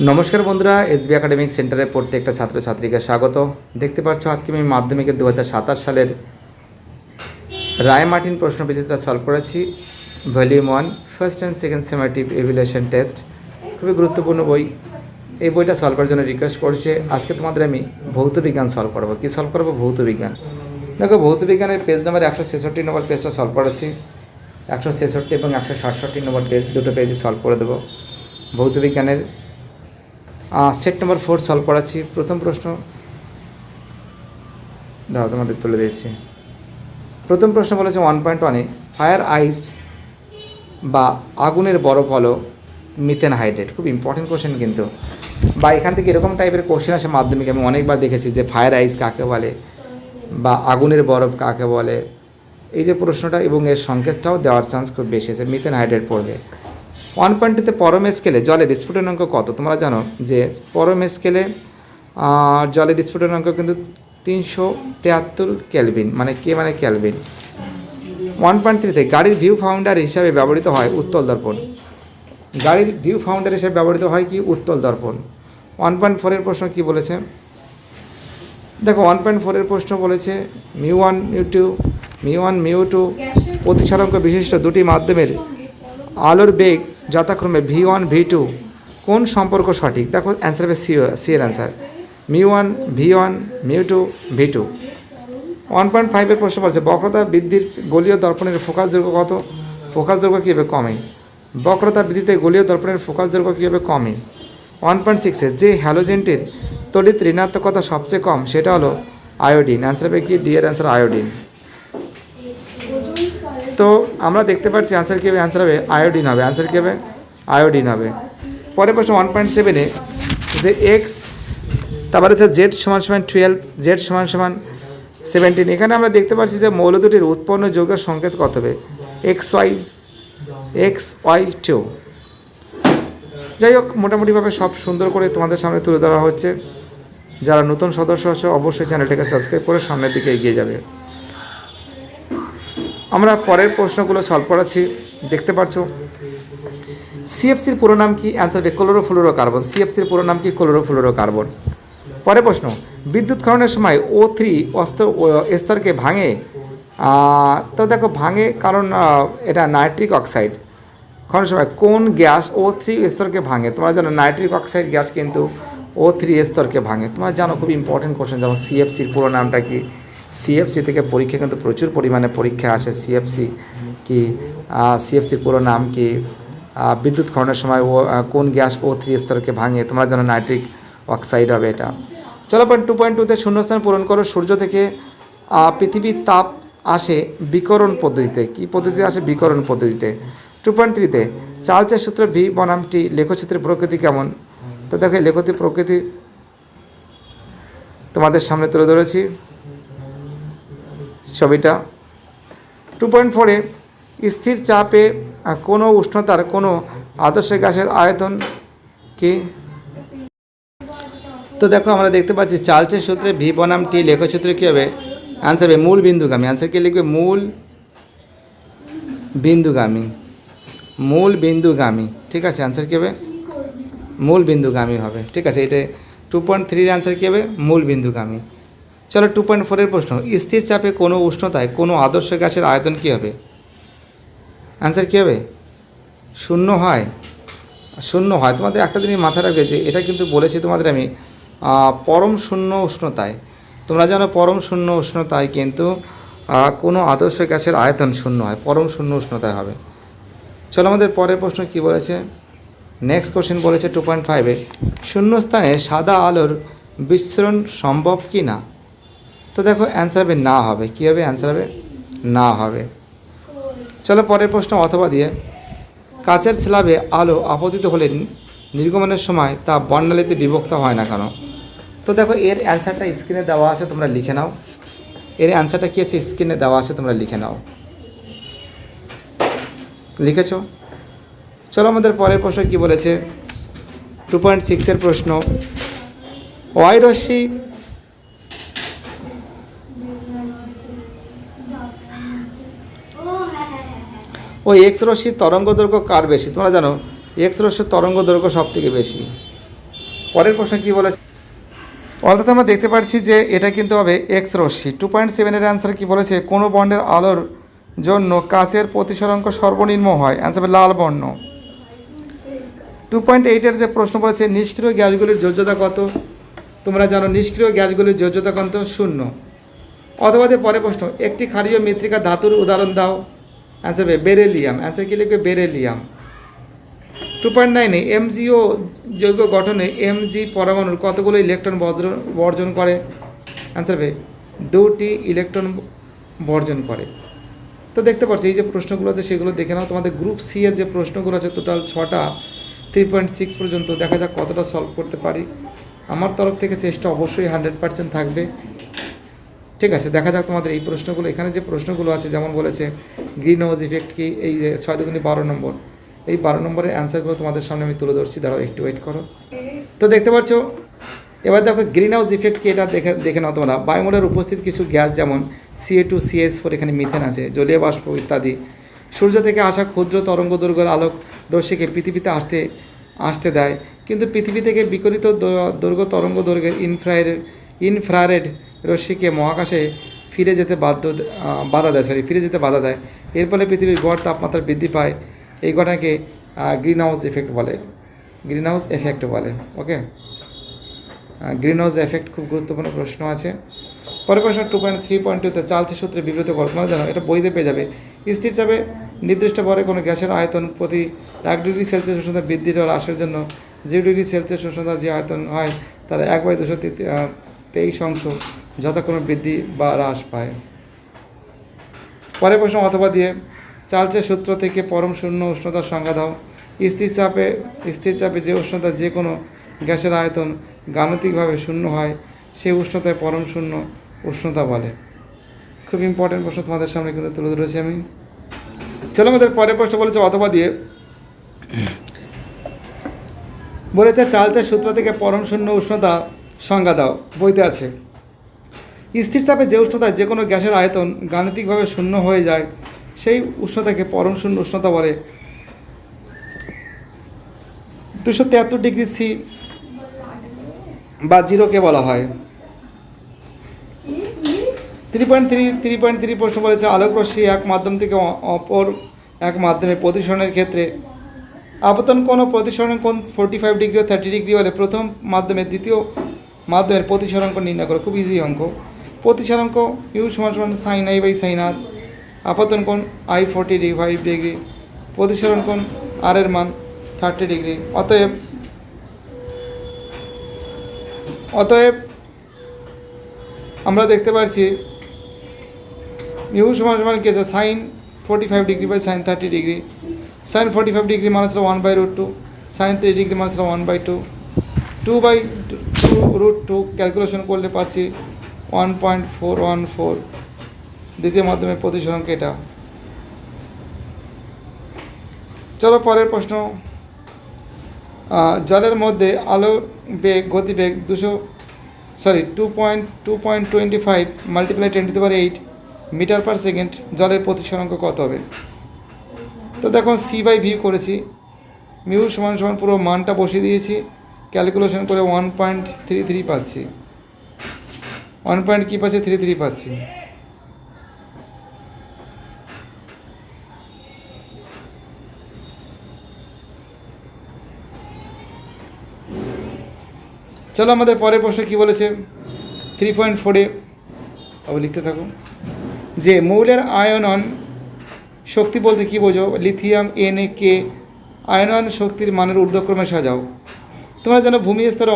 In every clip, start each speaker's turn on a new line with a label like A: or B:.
A: নমস্কার বন্ধুরা, SB academic সেন্টারে প্রত্যেকটা ছাত্রছাত্রীকে স্বাগত। দেখতে পাচ্ছ আজকে আমি মাধ্যমিকের 2027 সালের রায় মার্টিন প্রশ্ন বিচিত্রা সলভ করেছি। Volume 1 first and second summative evaluation test, খুবই গুরুত্বপূর্ণ বই। এই বইটা সলভ করার জন্য রিকোয়েস্ট করছে। আজকে তোমাদের আমি ভৌত বিজ্ঞান সলভ করবো। কী সলভ করবো? ভৌত বিজ্ঞান। দেখো, ভৌত বিজ্ঞানের পেজ নাম্বার 166 নম্বর পেজটা সলভ করেছি। 166 এবং 167 নম্বর পেজ, দুটো পেজই সলভ করে দেবো। ভৌত বিজ্ঞানের সেট নম্বর 4 সলভ করাচ্ছি। প্রথম প্রশ্ন দাও, তোমাদের তুলে দিয়েছি। প্রথম প্রশ্ন বলেছে 1.1-এ ফায়ার আইস বা আগুনের বরফ হলো মিথেন হাইড্রেট। খুব ইম্পর্টেন্ট কোশ্চেন কিন্তু, বা এখান থেকে এরকম টাইপের কোশ্চেন আসে মাধ্যমিকে। আমি অনেকবার দেখেছি যে ফায়ার আইস কাকে বলে বা আগুনের বরফ কাকে বলে, এই যে প্রশ্নটা এবং এর সংকেতটাও দেওয়ার চান্স খুব বেশি আছে। মিথেন হাইড্রেট পড়বে। 1.2-তে পরম স্কেলে জলের স্ফুটনাঙ্ক কত? তোমরা জানো যে পরম স্কেলে জলের স্ফুটনাঙ্ক কিন্তু 373 কেলভিন, মানে কে মানে ক্যালভিন। 1.3-তে গাড়ির ভিউ ফাউন্ডার হিসাবে ব্যবহৃত হয় উত্তল দর্পণ। গাড়ির ভিউ ফাউন্ডার হিসাবে ব্যবহৃত হয় কি? উত্তল দর্পণ। 1.4-এর প্রশ্ন কি বলেছে দেখো, 1.4-এর প্রশ্ন বলেছে μ1 μ2 প্রতিসারাঙ্ক বিশিষ্ট দুটি মাধ্যমের আলোর বেগ যথাক্রমে v1 v2 কোন সম্পর্ক সঠিক? দেখো, অ্যান্সার হবে সি এর অ্যান্সার μ1 v1 μ2 v2। 1.5-এর প্রশ্ন বলছে বক্রতা বৃদ্ধির গলীয় দর্পণের ফোকাস দৈর্ঘ্য কত? ফোকাস দৈর্ঘ্য কীভাবে কমে? বক্রতা বৃদ্ধিতে গলীয় দর্পণের ফোকাস দৈর্ঘ্য কীভাবে কমে? 1.6-এ যে হ্যালোজেনটির তড়িৎ ঋণাত্মকতা সবচেয়ে কম সেটা হলো আয়োডিন। অ্যান্সার হবে কি? ডি এর অ্যান্সার আয়োডিন। তো আমরা দেখতে পাচ্ছি অ্যান্সার কী হবে? অ্যান্সার হবে আয়োডিন হবে। অ্যান্সার কী হবে? আয়োডিন হবে। পরের প্রশ্ন 1.7-এ যে এক্স, তারপরে হচ্ছে জেড সমান 12, জেড সমান 17। এখানে আমরা দেখতে পাচ্ছি যে মৌল দুটির উৎপন্ন যৌগের সংকেত কত হবে? XY2। যাই হোক, মোটামুটিভাবে সব সুন্দর করে তোমাদের সামনে তুলে ধরা হচ্ছে। যারা নতুন সদস্য আছে অবশ্যই চ্যানেলটাকে সাবস্ক্রাইব করে সামনের দিকে এগিয়ে যাবে। আমরা পরের প্রশ্নগুলো সলভ করাচ্ছি। দেখতে পাচ্ছ সিএফসির পুরো নাম কি? অ্যান্সার হবে ক্লোরোফ্লুরোকার্বন। সিএফসির পুরো নাম কি? ক্লোরোফ্লুরোকার্বন। পরের প্রশ্ন বিদ্যুৎ ক্ষরণের সময় O3 স্তরকে ভাঙে। তো দেখো, ভাঙে কারণ এটা নাইট্রিক অক্সাইড। ক্ষরণের সময় কোন গ্যাস O3 স্তরকে ভাঙে? তোমরা জানো নাইট্রিক অক্সাইড গ্যাস কিন্তু O3 স্তরকে ভাঙে। তোমরা জানো, খুব ইম্পর্টেন্ট কোশ্চেন। যেমন সিএফসির পুরো নামটা কি? সিএফসি থেকে পরীক্ষা কিন্তু প্রচুর পরিমাণে পরীক্ষা আসে। সিএফসি কি? সিএফসির পুরো নাম কি? বিদ্যুৎ ক্ষরণের সময় কোন গ্যাস O3 স্তরকে ভাঙে? তোমরা জানো নাইট্রিক অক্সাইড হবে এটা। চলো, 2.2-তে শূন্যস্থান পূরণ করো। সূর্য থেকে পৃথিবীর তাপ আসে বিকরণ পদ্ধতিতে। কি পদ্ধতিতে আসে? বিকরণ পদ্ধতিতে। 2.3-তে চার্লসের সূত্র ভি বনামটি লেখচিত্রের প্রকৃতি কেমন? তো দেখো, লেখচিত্রের প্রকৃতি তোমাদের সামনে তুলে ধরেছি ছবিটা। 2.4-এ স্থির চাপে কোনো উষ্ণতার কোনো আদর্শ গ্যাসের আয়তন কি? তো দেখো, আমরা দেখতে পাচ্ছি চার্লসের সূত্রে ভি বনাম টি লেখচিত্র কী হবে? অ্যান্সার হবে মূল বিন্দুগামী। অ্যান্সার কি লিখবে? মূল বিন্দুগামী। মূল বিন্দুগামী, ঠিক আছে। অ্যান্সার কী হবে? মূল বিন্দুগামী হবে, ঠিক আছে। এটা 2.3-এর অ্যান্সার কী হবে? মূল বিন্দুগামী। চলো, 2.4-এর প্রশ্ন স্থির চাপে কোনো উষ্ণতায় কোনো আদর্শ গ্যাসের আয়তন কী হবে? অ্যান্সার কী হবে? শূন্য হয়। শূন্য হয়। তোমাদের একটা জিনিস মাথায় রাখবে যে এটা কিন্তু বলেছি তোমাদের আমি পরম শূন্য উষ্ণতায়। তোমরা জানো পরম শূন্য উষ্ণতায় কিন্তু কোনো আদর্শ গ্যাসের আয়তন শূন্য হয়, পরম শূন্য উষ্ণতায় হবে। চলো, আমাদের পরের প্রশ্ন কি বলেছে? নেক্সট কোশ্চেন বলেছে 2.5-এ শূন্যস্থানে সাদা আলোর বিচ্ছুরণ সম্ভব কি না? তো দেখো, অ্যান্সার হবে না হবে। কী হবে? অ্যান্সার হবে না হবে। চলো, পরের প্রশ্ন অথবা দিয়ে কাচের স্ল্যাবে আলো আপতিত হলে নির্গমনের সময় তা বর্ণালীতে বিভক্ত হয় না কেন? তো দেখো, এর অ্যান্সারটা স্ক্রিনে দেওয়া আছে, তোমরা লিখে নাও। এর অ্যান্সারটা কী আছে? স্ক্রিনে দেওয়া আছে, তোমরা লিখে নাও। লিখেছো? চলো, আমাদের পরের প্রশ্ন কি বলেছে? 2.6-এর প্রশ্ন ওয়াই রশ্মি ও এক্স রশ্মির তরঙ্গ দৈর্ঘ্য কার বেশি? তোমরা জানো এক্স রশ্মির তরঙ্গ দৈর্ঘ্য সব থেকে বেশি। পরের প্রশ্ন কী বলেছে, অর্থাৎ আমরা দেখতে পাচ্ছি যে এটা কিন্তু হবে এক্স রশ্মি। 2.7 এর অ্যান্সার কী বলেছে, কোনো বর্ণের আলোর জন্য কাচের প্রতিসরাঙ্ক সর্বনিম্ন হয়, অ্যান্সার হবে লাল বর্ণ। 2.8 যে প্রশ্ন বলেছে নিষ্ক্রিয় গ্যাসগুলির যোজ্যতা কত, তোমরা জানো নিষ্ক্রিয় গ্যাসগুলির যোজ্যতা কত, 0। অথবা পরে প্রশ্ন, একটি ক্ষারীয় মৃত্তিকা ধাতুর উদাহরণ দাও, অ্যান্সার হবে বেরিলিয়াম, অ্যান্সার কী লিখবে, বেরিলিয়াম। 2.9 এমজিও যৌগ গঠনে এমজি পরমাণুর কতগুলো ইলেকট্রন বর্জন করে, অ্যান্সার হবে 2টি ইলেকট্রন বর্জন করে। তো দেখতে পাচ্ছি এই যে প্রশ্নগুলো আছে সেগুলো দেখে নাও। তোমাদের গ্রুপ সি এর যে প্রশ্নগুলো আছে টোটাল 6টা, 3.6 পর্যন্ত, দেখা যাক কতটা সলভ করতে পারি। আমার তরফ থেকে চেষ্টা অবশ্যই 100% থাকবে, ঠিক আছে। দেখা যাক তোমাদের এই প্রশ্নগুলো, এখানে যে প্রশ্নগুলো আছে যেমন বলেছে গ্রিন হাউস ইফেক্ট কি, এই যে 6 দুগুণে 12 নম্বর, এই 12 নম্বরের অ্যান্সারগুলো তোমাদের সামনে আমি তুলে ধরছি, দাঁড়াও একটু ওয়েট করো। তো দেখতে পাচ্ছ, এবার দেখো গ্রিন হাউস ইফেক্ট কি, এটা দেখে নাও তোমরা। বায়ুমণ্ডলের উপস্থিত কিছু গ্যাস যেমন Ca2, CH4, এখানে মিথেন আছে, জলীয় বাষ্প ইত্যাদি, সূর্য থেকে আসা ক্ষুদ্র তরঙ্গ দৈর্ঘ্যের আলোক রশ্মিকে পৃথিবীতে আসতে দেয়, কিন্তু পৃথিবী থেকে বিকিরিত দৈর্ঘ্য তরঙ্গ দৈর্ঘ্যের ইনফ্রারেড রশ্মিকে মহাকাশে ফিরে যেতে বাধা দেয়। এর ফলে পৃথিবীর গড় তাপমাত্রা বৃদ্ধি পায়। এই ঘটনাকে গ্রিন হাউস এফেক্ট বলে। ওকে, গ্রিন হাউস এফেক্ট খুব গুরুত্বপূর্ণ প্রশ্ন আছে। পরের প্রশ্ন 2.3.2 চার্লস সূত্রে বিবৃত করো, তোমরা জানো এটা বইতে পেয়ে যাবে। স্থির চাপে নির্দিষ্ট ভরে কোনো গ্যাসের আয়তন প্রতি 1 ডিগ্রি সেলসিয়াস উষ্ণতা বৃদ্ধি ও হ্রাসের জন্য 0 ডিগ্রি সেলসিয়াস উষ্ণতা যে আয়তন হয় তার 1/223 যথাক্রমে বৃদ্ধি বা হ্রাস পায়। পরের প্রশ্ন অথবা দিয়ে চার্লসের সূত্র থেকে পরম শূন্য উষ্ণতার সংজ্ঞা দাও। স্থির চাপে যে উষ্ণতা যে কোনো গ্যাসের আয়তন গাণিতিকভাবে শূন্য হয় সেই উষ্ণতায় পরম শূন্য উষ্ণতা বলে। খুব ইম্পর্টেন্ট প্রশ্ন তোমাদের সামনে কিন্তু তুলে ধরেছি আমি। চলো আমাদের পরের প্রশ্ন বলেছে অথবা দিয়ে বলেছে চার্লসের সূত্র থেকে পরম শূন্য উষ্ণতা সংজ্ঞা দাও, বইতে আছে। স্থির চাপে যে উষ্ণতায় যে কোনো গ্যাসের আয়তন গাণিতিকভাবে শূন্য হয়ে যায় সেই উষ্ণতাকে পরম শূন্য উষ্ণতা বলে। 273 ডিগ্রি সি বা 0কে বলা হয়। 3.3 প্রশ্ন বলেছে আলোক রশ্মি এক মাধ্যম থেকে অপর এক মাধ্যমে প্রতিসরণের ক্ষেত্রে আপতন কোণ ও প্রতিসরণ কোণ 45 ডিগ্রি ও 30 ডিগ্রি হলে প্রথম মাধ্যমে দ্বিতীয় মাধ্যমের প্রতিসরাঙ্ক নির্ণয় করো। খুব ইজি অঙ্ক। প্রতিসরাঙ্ক ইউ সমান sin i by sin r, আপতন কোণ i 45 ডিগ্রি, প্রতিসরণ কোণ r এর মান 30 ডিগ্রি। অতএব আমরা দেখতে পাচ্ছি ইউ সমান কি আছে, sin 45 degree by sin 30 degree. sin 45 degree মানে ছিল 1/√2, sin 30 ডিগ্রি মানে ছিল 1/2, 2/2√2 ক্যালকুলেশন করলে পাচ্ছি 1.414। দ্বিতীয় মাধ্যমে প্রতিসরাঙ্ক এটা। চলো পরের প্রশ্ন। জলের মধ্যে আলোর বেগ গতিবেগ 2.25 মাল্টিপ্লাই 10⁸ মিটার পার সেকেন্ড, জলের প্রতিসরাঙ্ক কত হবে? তো দেখো c/v করেছি, মিউ সমান পুরো মানটা বসিয়ে দিয়েছি, ক্যালকুলেশন করে 1.33 পাচ্ছি। 33 পাচ্ছি। চলো আমাদের পরের প্রশ্ন কী বলেছে 3.4-এ, লিখতে থাকো যে মৌলের আয়নন শক্তি বলতে কী বোঝো? লিথিয়াম Na কে আয়নন শক্তির মানের ঊর্ধ্বক্রমে সাজাও। তোমরা জানো ভূমি স্তরে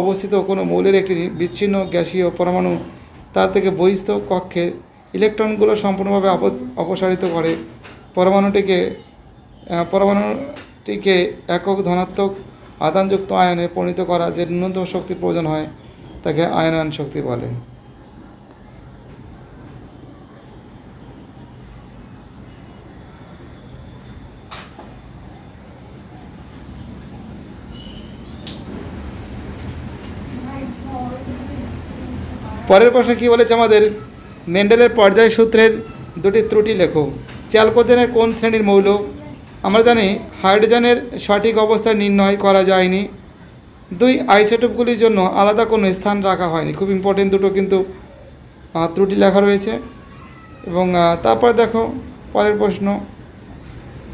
A: অবস্থিত কোনো মৌলের একটি বিচ্ছিন্ন গ্যাসীয় পরমাণু তার থেকে বহিস্থ কক্ষের ইলেকট্রনগুলো সম্পূর্ণভাবে অপসারিত করে পরমাণুটিকে একক ধনাত্মক আধানযুক্ত আয়নে পরিণত করা যে ন্যূনতম শক্তির প্রয়োজন হয় তাকে আয়নায়ন শক্তি বলে। পরের প্রশ্ন কী বলেছে আমাদের, মেন্ডেলের পর্যায় সূত্রের দুটি ত্রুটি লেখো। চ্যালকোজেনের কোন শ্রেণীর মৌল? আমরা জানি হাইড্রোজেনের সঠিক অবস্থা নির্ণয় করা যায়নি, দুই, আইসোটোপগুলির জন্য আলাদা কোনো স্থান রাখা হয়নি। খুব ইম্পর্টেন্ট দুটো কিন্তু ত্রুটি লেখা রয়েছে। এবং তারপর দেখো পরের প্রশ্ন,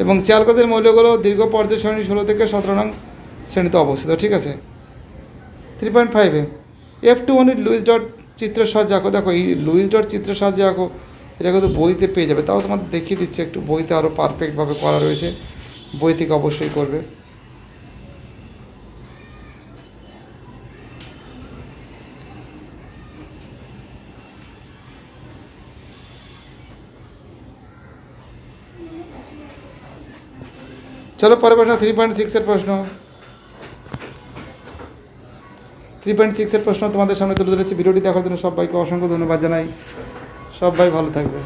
A: এবং চালকদের মৌলগুলো দীর্ঘ পর্যায় সারণী 16 থেকে 17 নং শ্রেণীতে অবস্থিত। ঠিক আছে। 3.5-এ F2 ইউনিট লুইস ডট চিত্র সাহায্যে আঁকো। দেখো এই লুইস ডট চিত্র সাহায্যে আঁকো, এটা কিন্তু বইতে পেয়ে যাবে, তাও তোমাদের দেখিয়ে দিচ্ছে একটু, বইতে আরও পারফেক্টভাবে করা রয়েছে, বই থেকে অবশ্যই করবে। চলো পরের প্রশ্ন 3.6-এর প্রশ্ন। 3.6-এর প্রশ্ন তোমাদের সামনে তুলে ধরেছি। ভিডিওটি দেখার জন্য সবাইকে অসংখ্য ধন্যবাদ জানাই। সবাই ভালো থাকবে।